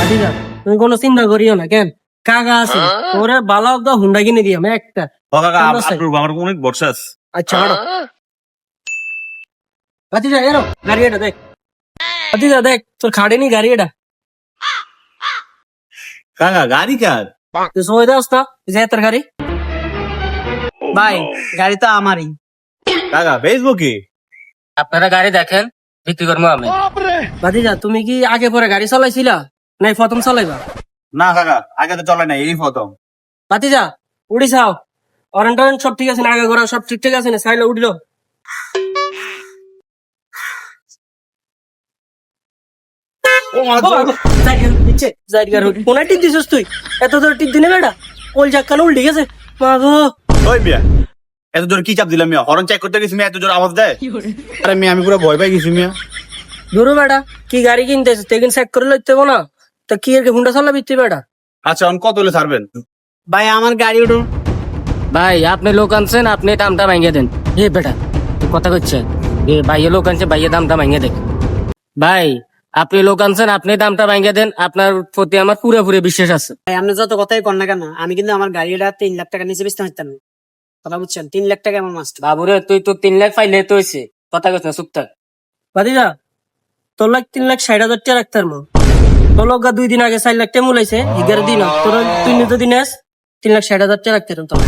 ভাতিজা তুমি কোনো চিন্তা করিও না কেন কাকা আছে ওরে ভালো একটা হুন্ডা কিনে দিই আমি একটা। ও কাকা কেমন আছে? আমার অনেক ভরসা আছে। আচ্ছা হাঁটো ভাতিজা এরো গাড়ি এটা দেখ ভাতিজা দেখ তোর খাড়েনি গাড়ি এটা কাকা গাড়ি কার? তুই সময় দাস না যে তোর গাড়ি ভাই গাড়ি তো আমারই। কাকা বেচবো কি? আপনারা গাড়ি দেখেন, বিক্রি করবো আমি। ভাতিজা তুমি কি আগে পরে গাড়ি চালাইছিলা নাই প্রথম চালাইবা? না কাকা আগে তো চলে না, এই প্রথম। ভাতিজা উড়ি চাও অরেন্ট টরেন্ট সব ঠিক আছে না আগে করা সব ঠিক আছে না চাইলে উঠিল কোন টিপ দিছিস তুই এত তোর টিপ দিনে বেটা ওল চাক্কানো উল্টে গেছে মা গো ওই মিয়া এত জোর কি চাপ দিলাম মিয়া? হরন চেক করতে গেছি মিয়া, এত জোর আওয়াজ দেয়? আরে মিয়া আমি পুরো ভয় পাই গেছি মিয়া। ধরো বেটা কি গাড়ি কিনতেছে তেকিন চেক করে লইতে না তা কি এর হুন্ডা চালাবি তুই বেটা আচ্ছা অন কত হলে ছাড়বেন? ভাই আমার গাড়ি উঠুন। ভাই আপনি লোক আনছেন, আপনি দামটা ভাঙিয়ে দেন। এ বেটা তুই কথা করছে, এ ভাইয়ের লোক আনছে, ভাইয়ের দামটা ভাঙিয়ে দেন। ভাই আপনি লোক আনছেন, আপনি দামটা ভাঙিয়ে দেন। আপনার প্রতি আমার পুরোপুরি বিশ্বাস আছে। ভাই আপনি যত কথাই কর না কেন, আমি কিন্তু আমার গাড়িটা 3 লাখ টাকা নিচে বেচতে পারতাম না। কথা বুঝছেন, 3 লাখ টাকা আমার মাস্ট। বাবুরে তুই তো 3 লাখ পাইলে তো হয়েছে, কথা করছ না, চুপ থাক। ভাতিজা তোর লাখ 3,60,000 টাকা রাখতে পারবো তোর লোক 2 দিন আগে 4 লাখ টাকা মূলাইছে 11 দিন তোর তুই যদি নেস 3,60,000 টাকা রাখতে পারতাম।